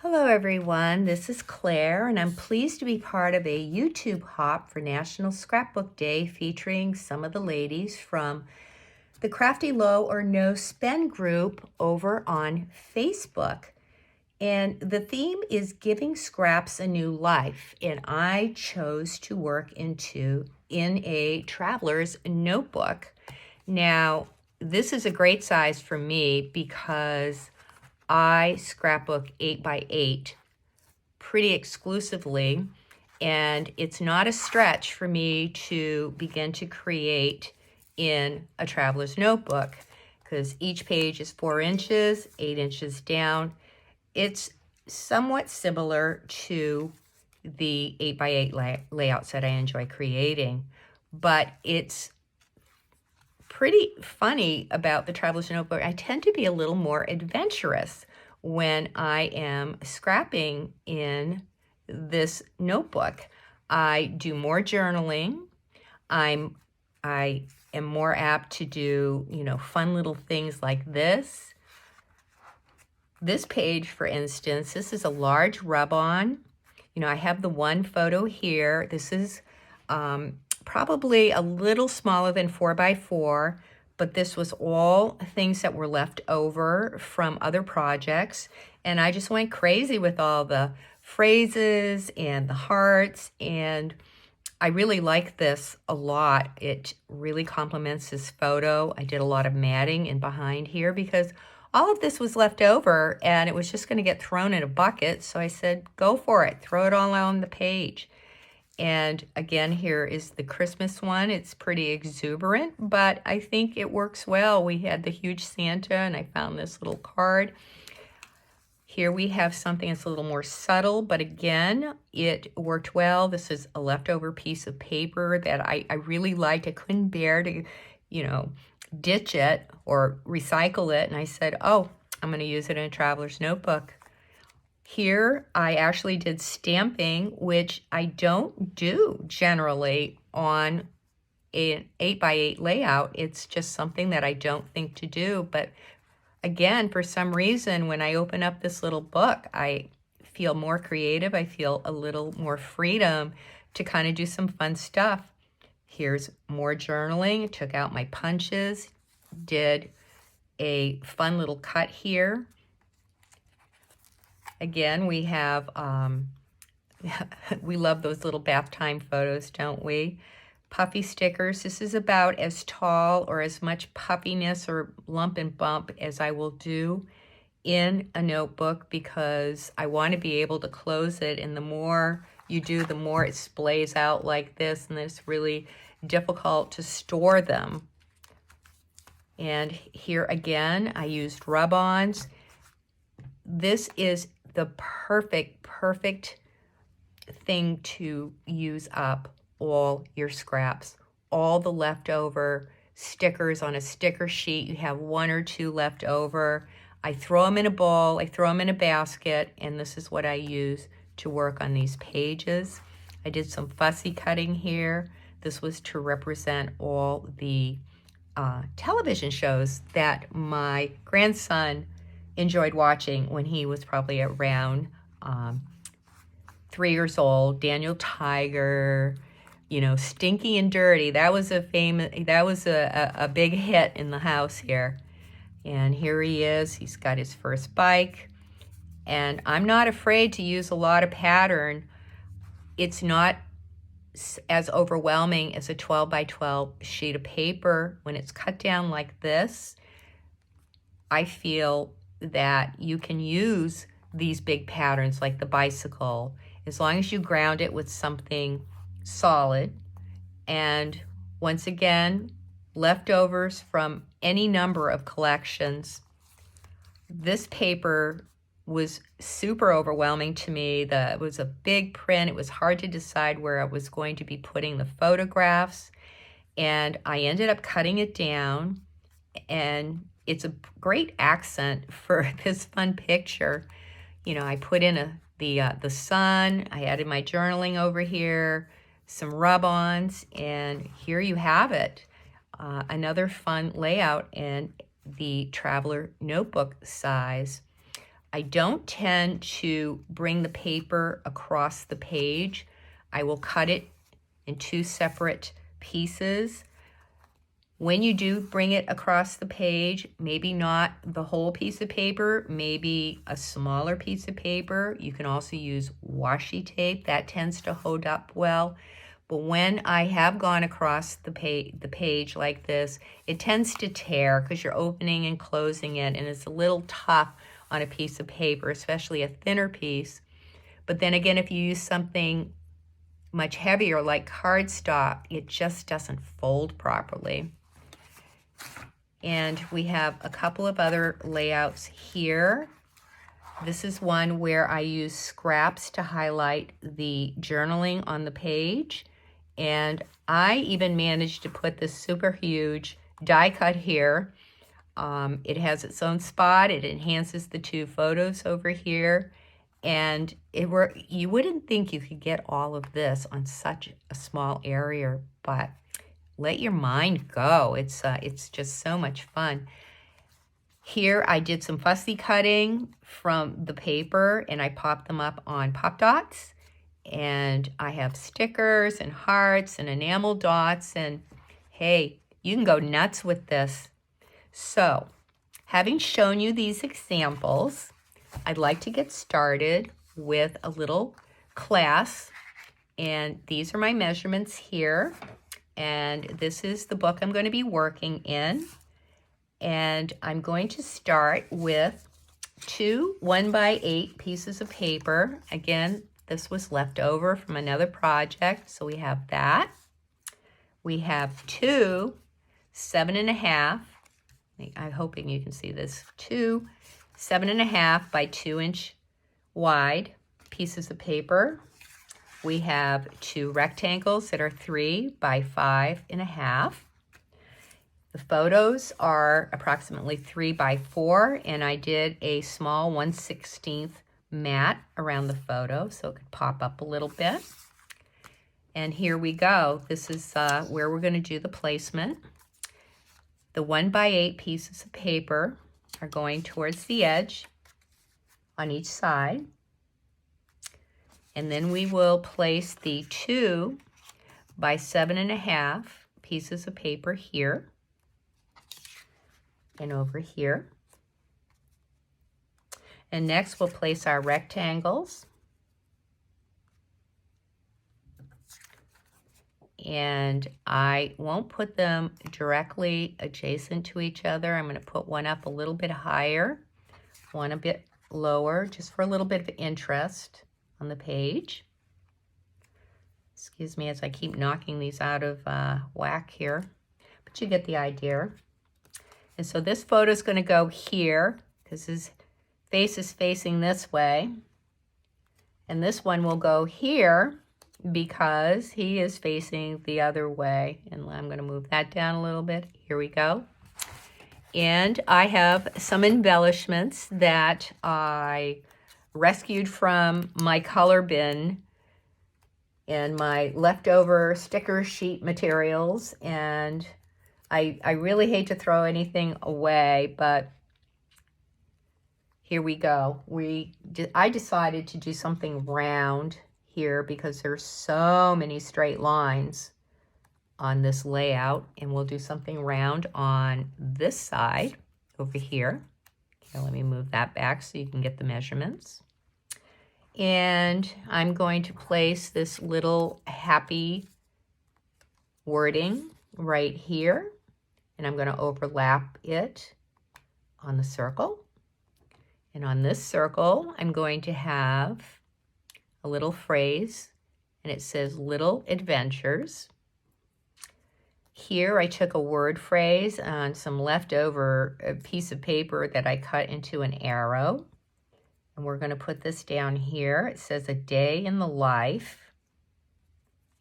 Hello, everyone. This is Claire, and I'm pleased to be part of a YouTube hop for National Scrapbook Day featuring some of the ladies from the Crafty Low or No Spend group over on Facebook. And the theme is giving scraps a new life. And I chose to work in a traveler's notebook. Now, this is a great size for me because I scrapbook 8x8 pretty exclusively, and it's not a stretch for me to begin to create in a traveler's notebook because each page is 4 inches, 8 inches down. It's somewhat similar to the 8x8 layouts that I enjoy creating, but it's pretty funny about the traveler's notebook. I tend to be a little more adventurous when I am scrapping in this notebook. I do more journaling. I am more apt to do, fun little things like this. This page, for instance, this is a large rub-on. I have the one photo here. This is probably a little smaller than 4x4, but this was all things that were left over from other projects. And I just went crazy with all the phrases and the hearts, and I really like this a lot. It really complements this photo. I did a lot of matting in behind here because all of this was left over and it was just going to get thrown in a bucket. So I said, go for it. Throw it all on the page. And again, here is the Christmas one. It's pretty exuberant, but I think it works well. We had the huge Santa, and I found this little card. Here we have something that's a little more subtle, but again, it worked well. This is a leftover piece of paper that I really liked. I couldn't bear to, ditch it or recycle it. And I said, oh, I'm going to use it in a traveler's notebook. Here, I actually did stamping, which I don't do generally on an 8x8 layout. It's just something that I don't think to do. But again, for some reason, when I open up this little book, I feel more creative. I feel a little more freedom to kind of do some fun stuff. Here's more journaling. Took out my punches, did a fun little cut here. Again, we have, we love those little bath time photos, don't we? Puffy stickers. This is about as tall or as much puffiness or lump and bump as I will do in a notebook because I want to be able to close it, and the more you do, the more it splays out like this, and it's really difficult to store them. And here again, I used rub-ons. This is the perfect thing to use up all your scraps, all the leftover stickers on a sticker sheet. You have 1 or 2 left over. I throw them in a bowl, I throw them in a basket, and this is what I use to work on these pages. I did some fussy cutting here. This was to represent all the television shows that my grandson enjoyed watching when he was probably around 3 years old. Daniel Tiger, Stinky and Dirty. That was a big hit in the house here. And here he is. He's got his first bike. And I'm not afraid to use a lot of pattern. It's not as overwhelming as a 12x12 sheet of paper. When it's cut down like this, I feel that you can use these big patterns like the bicycle as long as you ground it with something solid. And once again, leftovers from any number of collections. This paper was super overwhelming to me. It was a big print. It was hard to decide where I was going to be putting the photographs. And I ended up cutting it down, and it's a great accent for this fun picture. I put in the sun. I added my journaling over here, some rub-ons, and here you have it. Another fun layout in the traveler notebook size. I don't tend to bring the paper across the page. I will cut it in 2 separate pieces. When you do bring it across the page, maybe not the whole piece of paper, maybe a smaller piece of paper. You can also use washi tape. That tends to hold up well. But when I have gone across the page like this, it tends to tear because you're opening and closing it, and it's a little tough on a piece of paper, especially a thinner piece. But then again, if you use something much heavier like cardstock, it just doesn't fold properly. And we have a couple of other layouts here. This is one where I use scraps to highlight the journaling on the page. And I even managed to put this super huge die cut here. It has its own spot. It enhances the 2 photos over here. And you wouldn't think you could get all of this on such a small area, but let your mind go. It's just so much fun. Here I did some fussy cutting from the paper, and I popped them up on Pop Dots. And I have stickers and hearts and enamel dots, and hey, you can go nuts with this. So, having shown you these examples, I'd like to get started with a little class. And these are my measurements here. And this is the book I'm going to be working in. And I'm going to start with 2 1x8 pieces of paper. Again, this was left over from another project, so we have that. We have 2 7.5. I'm hoping you can see this. 2 7.5 by 2 inch wide pieces of paper. We have 2 rectangles that are 3 by 5.5. The photos are approximately 3 by 4, and I did a small 1/16 mat around the photo so it could pop up a little bit. And here we go. This is where we're going to do the placement. The 1x8 pieces of paper are going towards the edge on each side. And then we will place the 2 by 7.5 pieces of paper here and over here. And next we'll place our rectangles. And I won't put them directly adjacent to each other. I'm going to put one up a little bit higher, one a bit lower, just for a little bit of interest on the page. Excuse me as I keep knocking these out of whack here, but you get the idea. And so this photo is going to go here because his face is facing this way. And this one will go here because he is facing the other way. And I'm going to move that down a little bit. Here we go. And I have some embellishments that I rescued from my color bin and my leftover sticker sheet materials. And I really hate to throw anything away, but here we go. I decided to do something round here because there's so many straight lines on this layout, and we'll do something round on this side over here. Okay, let me move that back so you can get the measurements. And I'm going to place this little happy wording right here, and I'm going to overlap it on the circle. And on this circle, I'm going to have a little phrase, and it says Little Adventures. Here I took a word phrase on some leftover piece of paper that I cut into an arrow. And we're going to put this down here. It says A Day in the Life.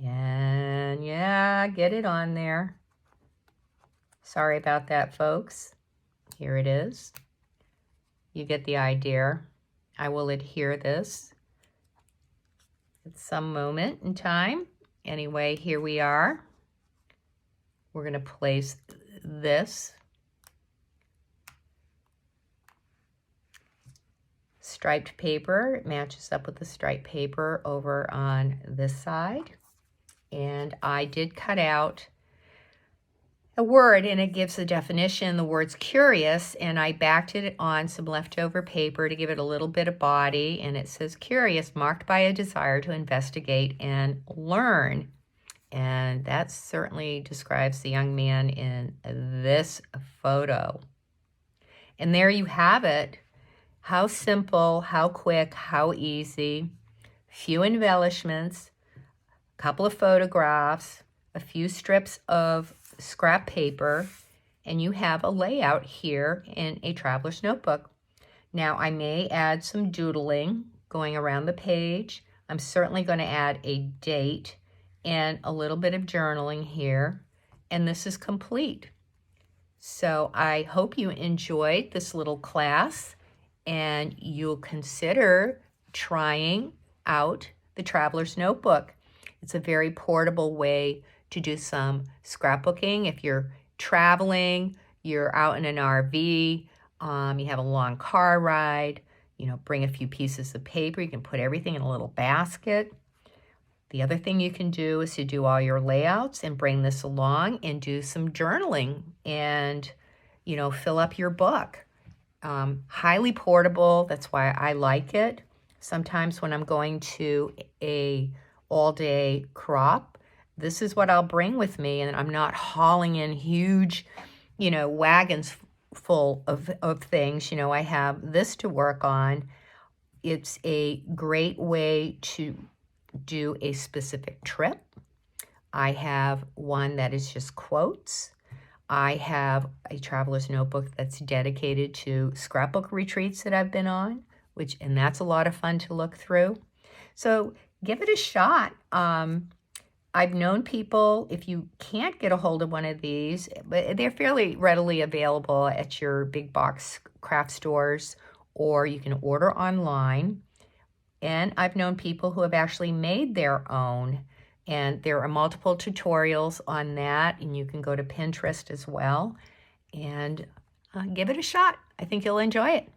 And yeah, get it on there. Sorry about that, folks. Here it is. You get the idea. I will adhere this at some moment in time. Anyway, here we are. We're going to place this striped paper. It matches up with the striped paper over on this side. And I did cut out a word, and it gives the definition. The word's curious, and I backed it on some leftover paper to give it a little bit of body, and it says curious, marked by a desire to investigate and learn. And that certainly describes the young man in this photo. And there you have it. How simple, how quick, how easy. Few embellishments, a couple of photographs, a few strips of scrap paper, and you have a layout here in a traveler's notebook. Now, I may add some doodling going around the page. I'm certainly going to add a date and a little bit of journaling here, and this is complete. So I hope you enjoyed this little class, and you'll consider trying out the Traveler's Notebook. It's a very portable way to do some scrapbooking. If you're traveling, you're out in an RV, you have a long car ride, bring a few pieces of paper. You can put everything in a little basket. The other thing you can do is to do all your layouts and bring this along and do some journaling and, fill up your book. Highly portable. That's why I like it. Sometimes when I'm going to a all-day crop, this is what I'll bring with me, and I'm not hauling in huge, wagons full of things. I have this to work on. It's a great way to do a specific trip. I have one that is just quotes. I have a traveler's notebook that's dedicated to scrapbook retreats that I've been on, and that's a lot of fun to look through. So give it a shot. I've known people, if you can't get a hold of one of these, but they're fairly readily available at your big box craft stores, or you can order online. And I've known people who have actually made their own, and there are multiple tutorials on that, and you can go to Pinterest as well and give it a shot. I think you'll enjoy it.